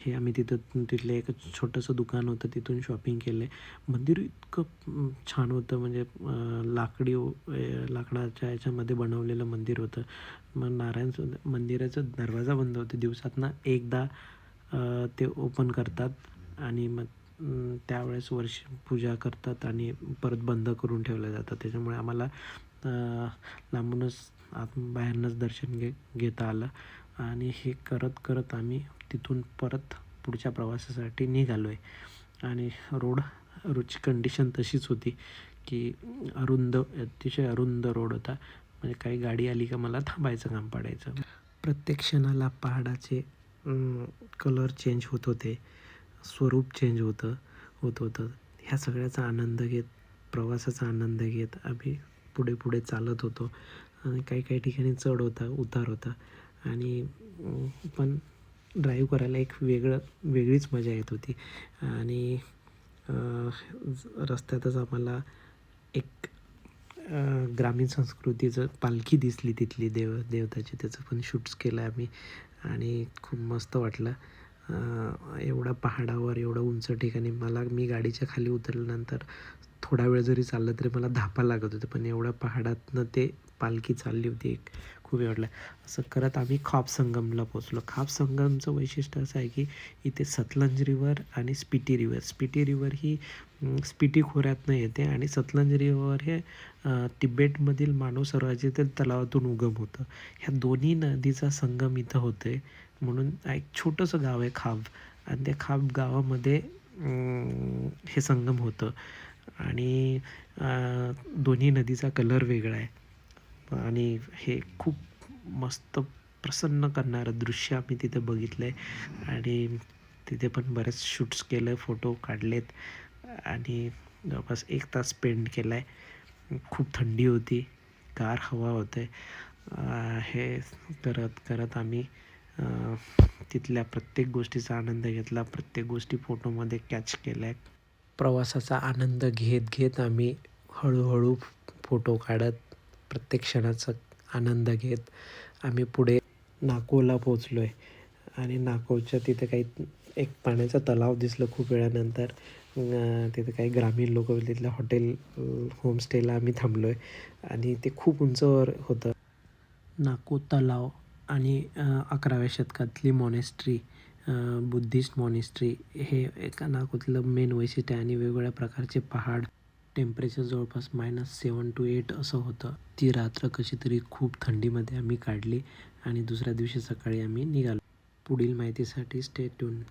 हे आम्ही तिथलं एक छोटंसं दुकान होतं, तिथून शॉपिंग केलं आहे. मंदिर इतकं छान होतं, म्हणजे लाकडाच्या ह्याच्यामध्ये बनवलेलं मंदिर होतं. मग नारायण मंदिराचा दरवाजा बंद होते, दिवसातनं एकदा ते ओपन करतात आणि मग त्यावेळेस पूजा करतात आणि परत बंद करून ठेवलं जातं. त्याच्यामुळे आम्हाला लांबूनच बाहेरनंच दर्शन घेता आलं आणि हे करत करत आम्ही तिथून परत पुढच्या प्रवासासाठी निघालो आहे. आणि रोडची कंडिशन तशीच होती की अतिशय अरुंद रोड होता. म्हणजे काही गाडी आली का मला थांबायचं काम पडायचं. प्रत्येक क्षणाला पहाडाचे कलर चेंज होत होते, स्वरूप चेंज होत होतं. ह्या सगळ्याचा आनंद घेत, प्रवासाचा आनंद घेत आम्ही पुढे पुढे चालत होतो. आणि काही काही ठिकाणी चढ होता, उतार होता आणि पण ड्राईव्ह करायला एक वेगळीच मजा येत होती. आणि रस्त्यातच आम्हाला एक ग्रामीण संस्कृतीचं पालखी दिसली, तिथली देवताची. त्याचं पण शूट्स केलं आम्ही आणि खूप मस्त वाटलं. एवढ्या पहाडावर, एवढं उंच ठिकाणी मी गाडीच्या खाली उतरल्यानंतर थोडा वेळ जरी चाललं तरी मला धापा लागत होतं, पण एवढ्या पहाडातनं ते पालखी चालली होती, खूप आवडलं. असं करत आम्ही खाप संगमला पोचलो. खाप संगमचं वैशिष्ट्य असं आहे की इथे सतलज रिव्हर आणि स्पिटी रिव्हर ही स्पिटी खोऱ्यातनं येते आणि सतलज रिव्हर हे तिबेटमधील मानव सरोवरातील तलावातून उगम होतं. ह्या दोन्ही नदीचा संगम इथं होतोय, म्हणून एक छोटंसं गाव आहे खाप, आणि त्या खाप गावामध्ये हे संगम होतं. आणि दोन्ही नदीचा कलर वेगळा आहे आणि हे खूप मस्त प्रसन्न करणारं दृश्य आम्ही तिथे बघितलं आहे. आणि तिथे पण बरेच शूट्स केलं, फोटो काढलेत आणि जवळपास 1 तास स्पेंड केला आहे. खूप थंडी होती, गार हवा होते. हे करत करत आम्ही तिथल्या प्रत्येक गोष्टीचा आनंद घेतला, प्रत्येक गोष्टी फोटोमध्ये कॅच केल्या. प्रवासाचा आनंद घेत घेत आम्ही हळूहळू फोटो काढत, प्रत्येक क्षणाचा आनंद घेत आम्ही पुढे नाकोला पोचलो आहे. आणि नाकोच्या तिथे एक पाण्याचा तलाव दिसलं खूप वेळानंतर. तिथे काही ग्रामीण लोक, तिथल्या होमस्टेला आम्ही थांबलो आहे आणि ते खूप उंचवर होतं. नाको तलाव आणि 11व्या शतकातली मॉनेस्ट्री, बुद्धिस्ट मॉनेस्ट्री, हे एका नाकोतलं मेन वैशिष्ट्य आहे. आणि वेगवेगळ्या प्रकारचे पहाड, टेम्परेचर जवळपास -7 to 8 असं होतं. ती रात्र कशी तरी खूप थंडीमध्ये आम्ही काढली आणि दुसऱ्या दिवशी सकाळी आम्ही निघालो. पुढील माहितीसाठी स्टे ट्यून.